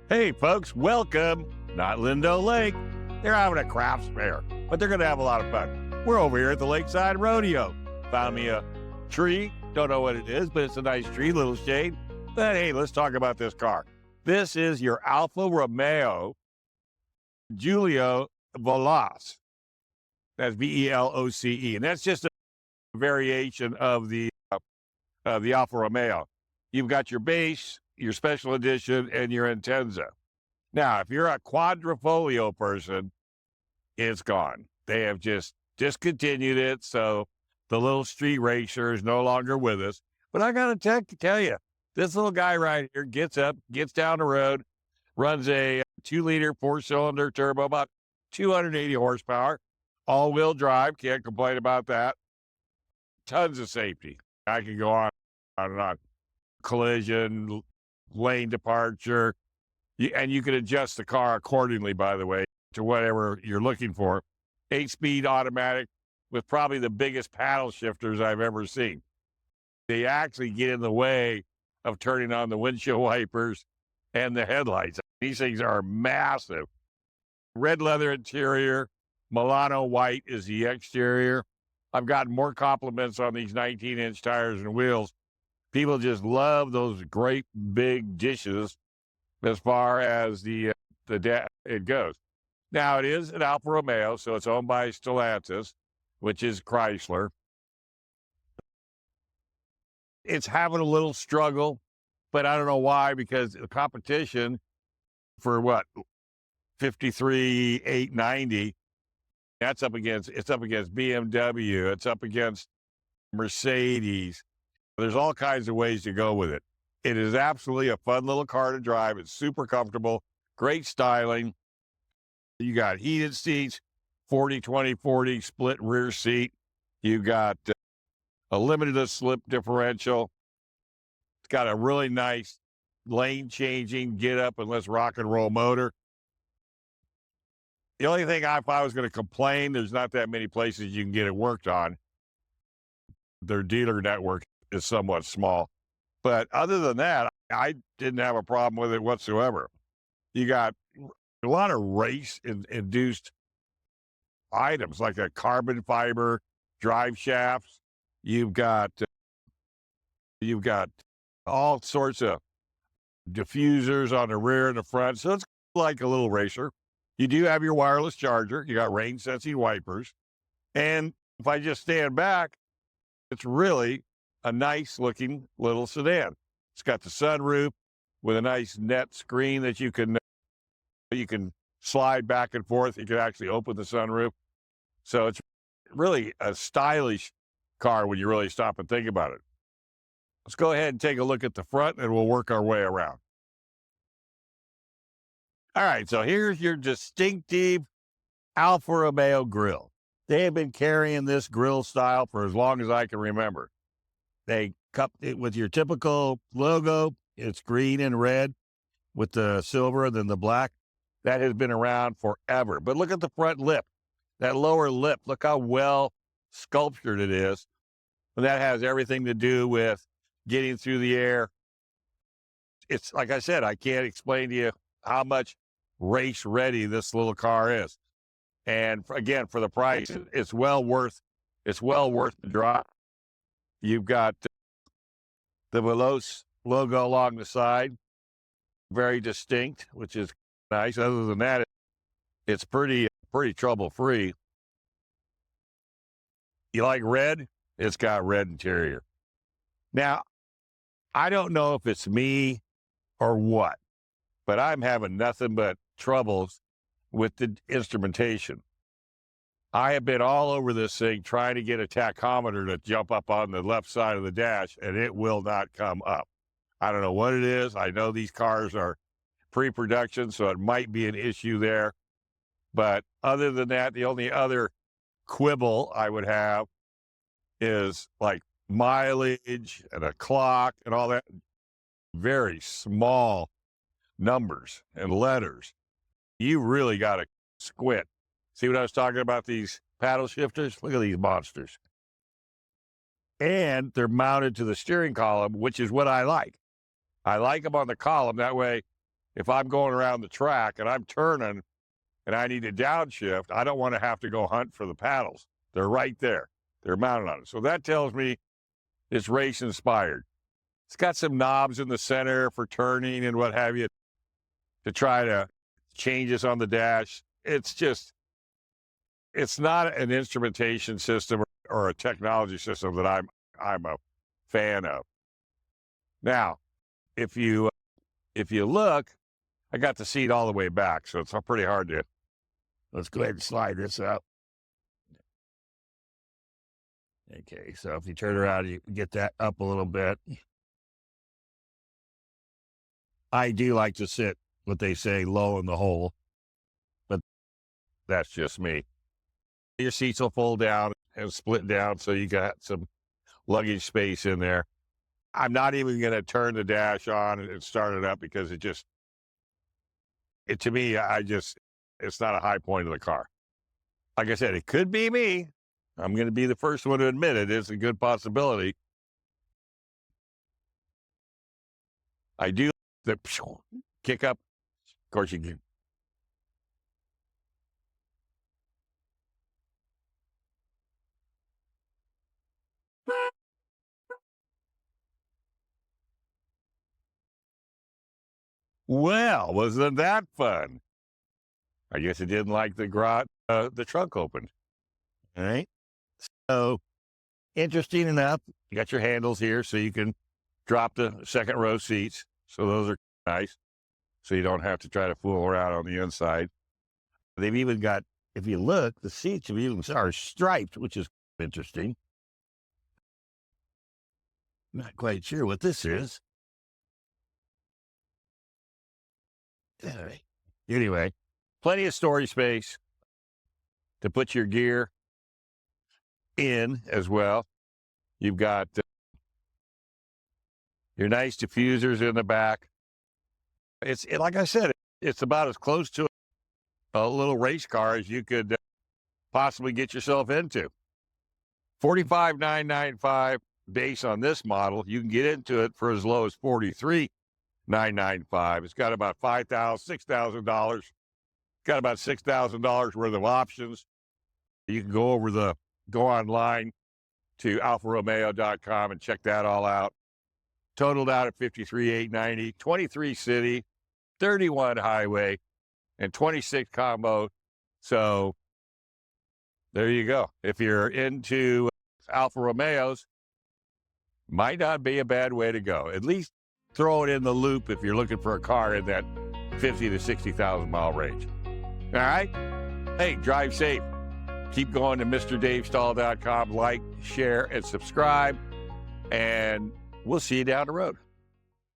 Hey, folks, welcome. Not Lindo Lake. They're having a craft fair, but they're going to have a lot of fun. We're over here at the Lakeside Rodeo. Found me a tree. Don't know what it is, but it's a nice tree, little shade. But hey, let's talk about this car. This is your Alfa Romeo Giulio Veloce. That's Veloce. And that's just a variation of the Alfa Romeo. You've got your base, your special edition, and your Intenza. Now, if you're a quadrifolio person, it's gone. They have just discontinued it, so the little street racer is no longer with us. But I got to tell you, this little guy right here gets up, gets down the road, runs a 2-liter 4-cylinder turbo, about 280 horsepower, all-wheel drive. Can't complain about that. Tons of safety. I can go on and on. Collision, lane departure, and you can adjust the car accordingly, by the way, to whatever you're looking for. 8-speed automatic with probably the biggest paddle shifters I've ever seen. They actually get in the way of turning on the windshield wipers and the headlights. These things are massive. Red leather interior, Milano white is the exterior. I've gotten more compliments on these 19-inch tires and wheels. People just love those great big dishes as far as it goes. Now, it is an Alfa Romeo, so it's owned by Stellantis, which is Chrysler. It's having a little struggle, but I don't know why, because the competition for what, 53,890, it's up against BMW, it's up against Mercedes. There's all kinds of ways to go with it. It is absolutely a fun little car to drive. It's super comfortable, great styling. You got heated seats, 40-20-40 split rear seat. You got a limited slip differential. It's got a really nice lane changing, get up and let's rock and roll motor. The only thing if I was going to complain, there's not that many places you can get it worked on. Their dealer network is somewhat small. But other than that, I didn't have a problem with it whatsoever. You got a lot of race-induced items, like a carbon fiber drive shafts. You've got all sorts of diffusers on the rear and the front. So it's like a little racer. You do have your wireless charger. You got rain-sensing wipers. And if I just stand back, it's really a nice looking little sedan. It's got the sunroof with a nice net screen that you can slide back and forth. You can actually open the sunroof. So it's really a stylish car when you really stop and think about it. Let's go ahead and take a look at the front and we'll work our way around. All right, so here's your distinctive Alfa Romeo grille. They have been carrying this grille style for as long as I can remember. They cup it with your typical logo. It's green and red with the silver and then the black. That has been around forever. But look at the front lip, that lower lip. Look how well sculptured it is. And that has everything to do with getting through the air. It's like I said, I can't explain to you how much race ready this little car is. And again, for the price, it's well worth the drive. You've got the Veloce logo along the side, very distinct, which is nice. Other than that, it's pretty trouble-free. You like red? It's got red interior. Now, I don't know if it's me or what, but I'm having nothing but troubles with the instrumentation. I have been all over this thing trying to get a tachometer to jump up on the left side of the dash, and it will not come up. I don't know what it is. I know these cars are pre-production, so it might be an issue there. But other than that, the only other quibble I would have is like mileage and a clock and all that. Very small numbers and letters. You really got to squint. See what I was talking about, these paddle shifters? Look at these monsters. And they're mounted to the steering column, which is what I like. I like them on the column. That way, if I'm going around the track and I'm turning and I need to downshift, I don't want to have to go hunt for the paddles. They're right there. They're mounted on it. So that tells me it's race inspired. It's got some knobs in the center for turning and what have you to try to change this on the dash. It's not an instrumentation system or a technology system that I'm a fan of. Now, if you look, I got the seat all the way back, so it's pretty hard to. Let's go ahead and slide this up. Okay, so if you turn around, you get that up a little bit. I do like to sit, what they say, low in the hole, but that's just me. Your seats will fold down and split down, so you got some luggage space in there. I'm not even going to turn the dash on and start it up because to me, it's not a high point of the car. Like I said, it could be me. I'm going to be the first one to admit it. It's a good possibility. I do the kick up. Of course you can. Well, wasn't that fun? I guess it didn't like the trunk opened. All right. So interesting enough, you got your handles here so you can drop the second row seats. So those are nice. So you don't have to try to fool around on the inside. They've even got, if you look, the seats are striped, which is interesting. Not quite sure what this is. Anyway, plenty of storage space to put your gear in as well. You've got your nice diffusers in the back. Like I said, it's about as close to a little race car as you could possibly get yourself into. $45,995 base on this model. You can get into it for as low as $43,995. It's got about $6,000. Got about $6,000 worth of options. You can go online to alfaromeo.com and check that all out. Totaled out at $53,890, 23 city, 31 highway, and 26 combo. So there you go. If you're into Alfa Romeos, might not be a bad way to go. At least throw it in the loop if you're looking for a car in that 50 to 60,000 mile range. All right? Hey, drive safe. Keep going to MrDaveStall.com. Like, share, and subscribe. And we'll see you down the road.